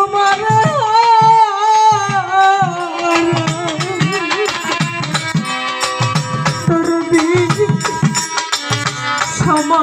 তোমার সমা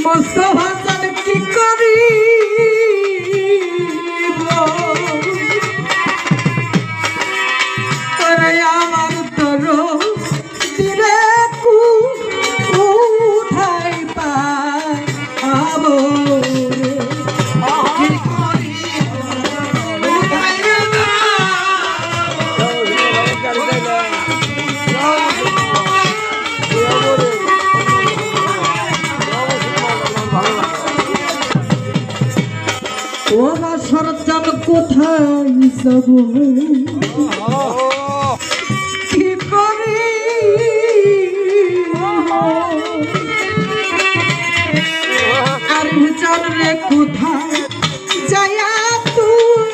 মোস্তফা জান কি করি আমার তোর দিলে কোথায় পাবো ওরা সরজান কোথায় যাব কি করি আর জান রে কোথায় যায়া তুই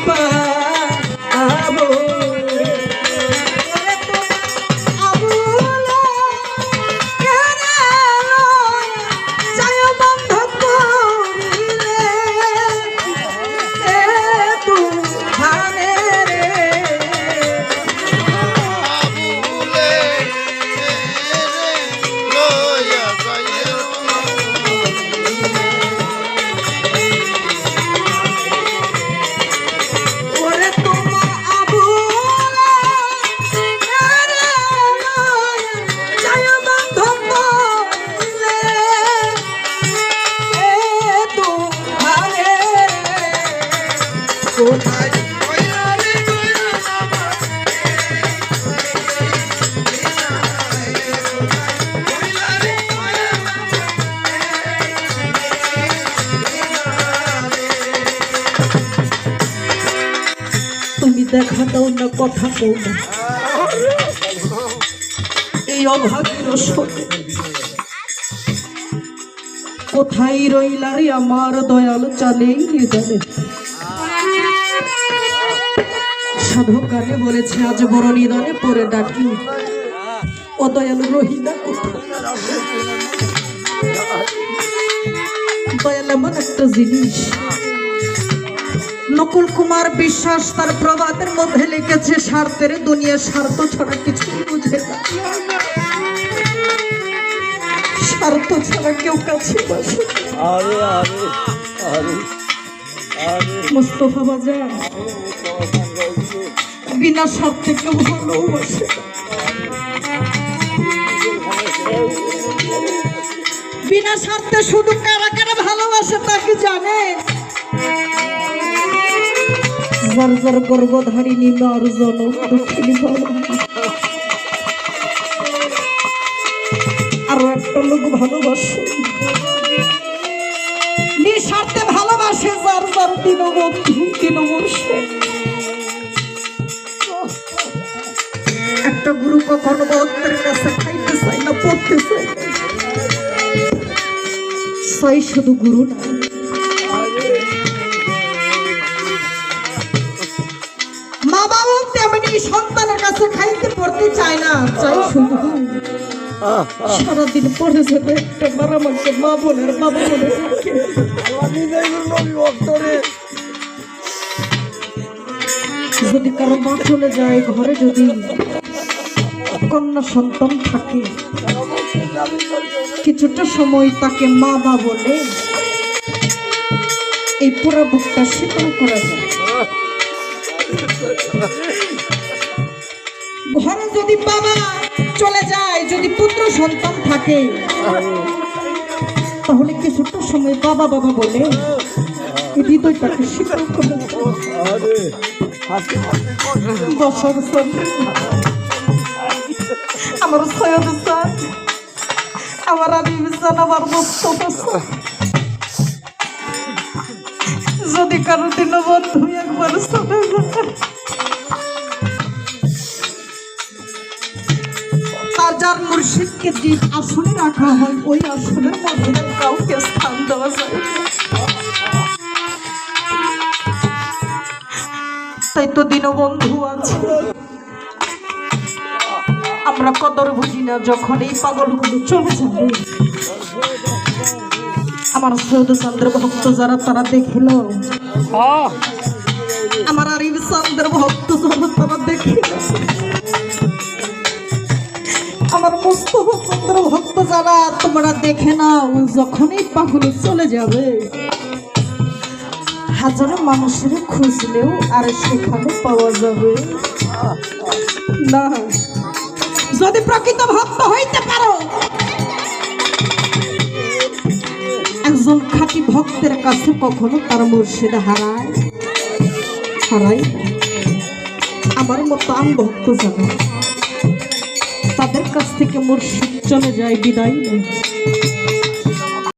পাবো আবুলা কেন যায় দেখা দাও না, কথা কও না। এই অভাগীর শোনে কোথায় রইলা রে আমার দয়াল চালেই জানে। সাধক গানে বলেছে আজ বড় নিদানে পরে ডাকি, ও দয়াল রহিলা কোথায়। দয়াল এমন একটা জিনিস, নকুল কুমার বিশ্বাস তার প্রবাদের মধ্যে লিখেছে স্বার্থের দুনিয়া স্বার্থ ছাড়া কিছুই বুঝে না, স্বার্থ ছাড়া কেউ কাছে বসে। মুস্তফা বাজার বিনা স্বার্থে কেউ ভালোবাসে, বিনা স্বার্থে শুধু কারা কারা ভালোবাসে তা কি জানে? যার যার গর্ভধারিণী মার জনম দুঃখিনী বাবা। আরো একটা লোক ভালোবাসে, নিঃস্বার্থে ভালোবাসে, যার যার দীনবন্ধু দীনবর্ষে। একটা গুরু কখনো ভক্তের কাছে খাইতে চাই না, পড়তে চাই না, চাই শুধু গুরু না। মা বাবা তেমনি সন্তানের কাছে খাইতে পড়তে চায় না, চাই শুধু সারাদিন পড়ে যাবে একটা মারামাকে মা বোনের বাবা বোনের। যদি কারো মা চলে যায়, ঘরে যদি কন্যা সন্তান থাকে, কিছুটা সময় তাকে মা বা বলে এই পুরা বুকটা শীতল করা যায়। ঘরে যদি বাবা চলে যায়, যদি পুত্র সন্তান থাকে, তাহলে কিছুটা সময় বাবা বাবা বলে হৃদয়টাকে শীতল করে বছর। আমার সৈয়দ স্যার, আমার আবিব স্যার, আমার মুস্তফা স্যার, যদি কারো দিন বন্ধু একবার চলে যায়, তার যার মুর্শিদকে যে আসনে রাখা হয় ওই আসনের মধ্যে কাউকে স্থান দেওয়া যায়। তাই তো দীনবন্ধু আছে, আমরা কদর বুঝি না। যখন এই পাগলগুলো চলে যাবে, আমার সৈয়দ চন্দ্রের ভক্ত যারা তারা দেখিল, আমার আরিফ চন্দ্রের ভক্ত যারা তারা দেখিল, আমার মুস্তফা চন্দ্র ভক্ত যারা তোমরা দেখে নাও, যখনই পাগল চলে যাবে, হাজারো মানুষের খুঁজলেও আর সেখানে পাওয়া যাবে না। যদি প্রকৃত ভক্ত হইতে পারো, একজন খাঁটি ভক্তের কাছে কখনো তার মুর্শিদ হারায় আমার মতো আম ভক্ত যারা তাদের কাছ থেকে মুর্শিদ চলে যায়, বিদায় নেই।